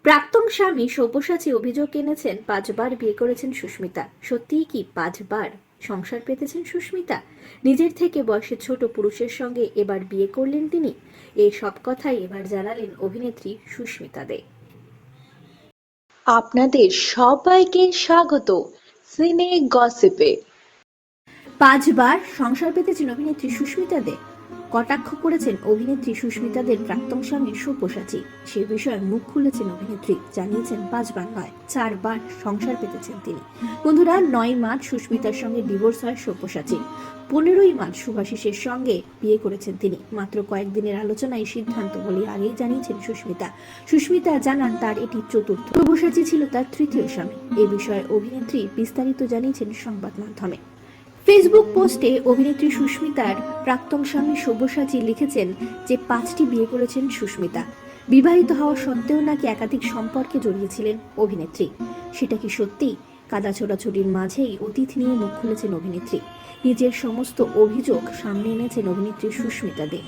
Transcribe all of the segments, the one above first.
প্রাক্তন স্বামী সব্যসাচী অভিযোগ এনেছেন 5 বার বিয়ে করেছেন সুস্মিতা। সত্যিই কি 5 বার সংসার পেতেছেন সুস্মিতা? নিজের থেকে বয়সে ছোট পুরুষের সঙ্গে এবার বিয়ে করলেন তিনি। এই সব কথাই এবার জানালেন অভিনেত্রী সুস্মিতা দে। আপনাদের সবাইকে স্বাগত সিনে গসিপে। 5 বার সংসার পেতেছেন অভিনেত্রী সুস্মিতা দে। কটাক্ষ করেছেন অভিনেত্রী সুস্মিতা দের প্রাক্তন স্বামী সব্যসাচী। সে বিষয়ে মুখ খুলেছেন অভিনেত্রী, জানিয়েছেন 5 বার নয় 4 বার সংসার পেতেছেন তিনি। বন্ধুরা, 9 মার্চ সুস্মিতার সঙ্গে ডিভোর্স হয় সব্যসাচীর। 15ই মার্চ শুভাশিসের সঙ্গে বিয়ে করেছেন তিনি। মাত্র কয়েকদিনের আলোচনায় সিদ্ধান্ত বলে আগেই জানিয়েছেন সুস্মিতা। সুস্মিতা জানান তার এটি চতুর্থ। সব্যসাচী ছিল তার তৃতীয় স্বামী। এ বিষয়ে অভিনেত্রী বিস্তারিত জানিয়েছেন সংবাদ মাধ্যমে। ফেসবুক পোস্টে অভিনেত্রী সুস্মিতার প্রাক্তন স্বামী সব্যসাচী লিখেছেন যে 5টি বিয়ে করেছেন সুস্মিতা। বিবাহিত হওয়া সত্ত্বেও নাকি একাধিক সম্পর্কে জড়িয়েছিলেন অভিনেত্রী। সেটা কি সত্যি? কাদা ছোড়াছুড়ির মাঝেই অতীত নিয়ে মুখ খুলেছেন অভিনেত্রী। নিজের সমস্ত অভিযোগ সামনে এনেছেন অভিনেত্রী সুস্মিতা দে।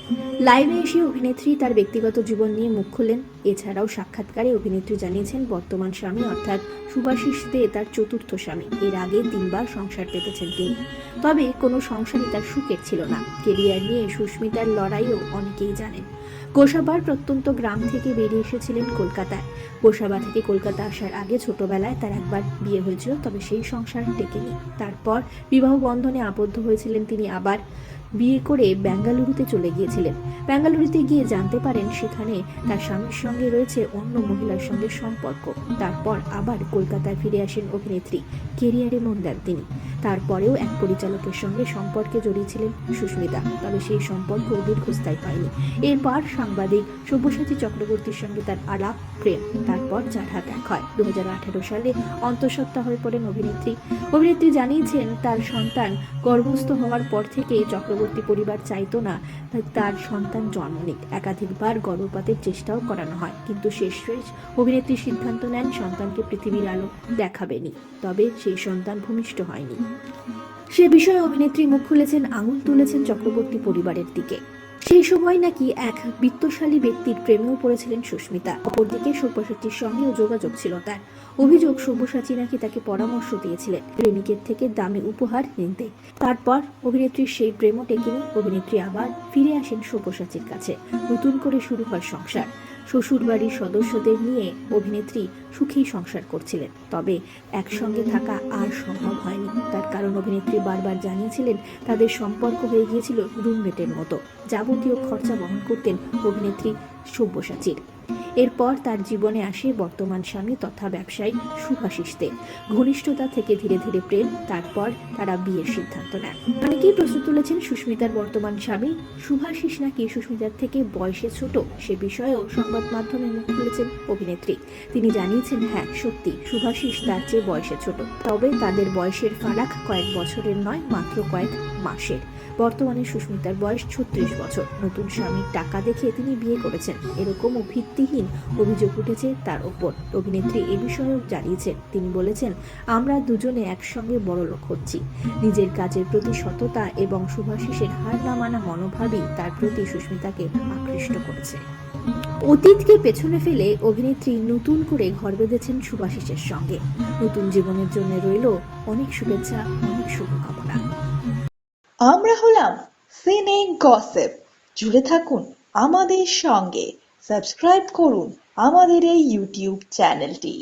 লাইভে এসে অভিনেত্রী তার ব্যক্তিগত জীবন নিয়ে মুখ খুললেন। এছাড়াও সাক্ষাৎকারে অভিনেত্রী জানিয়েছেন বর্তমান স্বামী অর্থাৎ শুভাশিস দে তার চতুর্থ স্বামী। এর আগে 3 বার সংসার পেতেছেন তিনি। তবে কোনো সংসারই তার সুখের ছিল না। কেরিয়ার নিয়ে সুস্মিতার লড়াইও অনেকেই জানেন। গোসাবার প্রত্যন্ত গ্রাম থেকে বেরিয়ে এসেছিলেন কলকাতায়। গোসাবা থেকে কলকাতা আসার আগে ছোটবেলায় তার একবার বিয়ে হয়েছিল, তবে সেই সংসার টেকেনি। তারপর বিবাহ বন্ধনে আবদ্ধ হয়েছিলেন তিনি। আবার বিয়ে করে বেঙ্গালুরুতে চলে গিয়েছিলেন। বেঙ্গালুরুতে গিয়ে জানতে পারেন সেখানে তার স্বামীর সঙ্গে রয়েছে অন্য মহিলার সঙ্গে সম্পর্ক। তারপর আবার কলকাতায় ফিরে আসেন অভিনেত্রী। কেরিয়ারে মন দেন তিনি। তারপরেও এক পরিচালকের সঙ্গে সম্পর্কে জড়িয়েছিলেন সুস্মিতা, তবে সেই সম্পর্ক দীর্ঘস্থায়ী হয়নি। এরপর সাংবাদিক সব্যসাচী চক্রবর্তীর সঙ্গে তার আলাপ, প্রেম, তারপর চার হাত এক হয়। 2018 সালে অন্তঃসত্ত্বা হয়ে পড়েন অভিনেত্রী। অভিনেত্রী জানিয়েছেন তার সন্তান গর্ভস্থ হওয়ার পর থেকে চক্রবর্তী পরিবার চাইতো না তার সন্তান জন্ম নিক। একাধিকবার গর্ভপাতের চেষ্টাও করানো হয়, কিন্তু শেষ অভিনেত্রী সিদ্ধান্ত নেন সন্তানকে পৃথিবীর আলো দেখাবেনি। তবে সেই সন্তান ভূমিষ্ঠ হয়নি। সে বিষয়ে অভিনেত্রী মুখ খুলেছেন, আঙুল তুলেছেন চক্রবর্তী পরিবারের দিকে। সেই সময় নাকি এক বিত্তশালী ব্যক্তির প্রেমেও পড়েছিলেন সুস্মিতা। অপরদিকে সব্যসাচীর সঙ্গেও যোগাযোগ ছিল তার। অভিযোগ, সব্যসাচী নাকি তাকে পরামর্শ দিয়েছিলেন প্রেমিকের থেকে দামি উপহার নিতে। তারপর অভিনেত্রীর সেই প্রেমও টেকেনি। অভিনেত্রী আবার ফিরে আসেন সব্যসাচীর কাছে। নতুন করে শুরু হয় সংসার। শ্বশুরবাড়ির সদস্যদের নিয়ে অভিনেত্রী সুখেই সংসার করছিলেন, তবে একসঙ্গে থাকা আর সম্ভব হয়নি। তার কারণ অভিনেত্রী বারবার জানিয়েছিলেন তাদের সম্পর্ক হয়ে গিয়েছিল রুমমেটের মতো। যাবতীয় খরচা বহন করতেন অভিনেত্রী সব্যসাচীর। এরপর তার জীবনে আসে বর্তমান স্বামী তথা ব্যবসায়ী শুভাশিস দে। ঘনিষ্ঠতা থেকে ধীরে ধীরে প্রেম, তারপর তারা বিয়ের সিদ্ধান্ত নেন। অনেকেই প্রশ্ন তুলেছেন সুস্মিতার বর্তমান স্বামী শুভাশিস নাকি সুস্মিতার থেকে বয়সে ছোট। সে বিষয়েও সংবাদ মাধ্যমে মুখ খুলেছেন অভিনেত্রী। তিনি জানিয়েছেন, হ্যাঁ সত্যি শুভাশিস তার চেয়ে বয়সে ছোট, তবে তাদের বয়সের ফারাক কয়েক বছরের নয়, মাত্র কয়েক মাসের। বর্তমানে সুস্মিতার বয়স 36 বছর। নতুন স্বামীর টাকা দেখে তিনি বিয়ে করেছেন, এরকমও ভিত্তিহীন অভিযোগ উঠেছে তার ওপর। অভিনেত্রী এ বিষয়েও জানিয়েছেন, তিনি বলেছেন, আমরা দুজনে একসঙ্গে বড়লোক হচ্ছি। নিজের কাজের প্রতি সততা এবং শুভাশিসের হার না মানা মনোভাবই তার প্রতি সুস্মিতাকে আকৃষ্ট করেছে। অতীতকে পেছনে ফেলে অভিনেত্রী নতুন করে ঘর বেঁধেছেন শুভাশিসের সঙ্গে। নতুন জীবনের জন্য রইল অনেক শুভেচ্ছা, অনেক শুভকামনা। আমরা হলাম সিনে গসিপ। জুড়ে থাকুন আমাদের সঙ্গে, সাবস্ক্রাইব করুন আমাদের এই ইউটিউব চ্যানেলটি।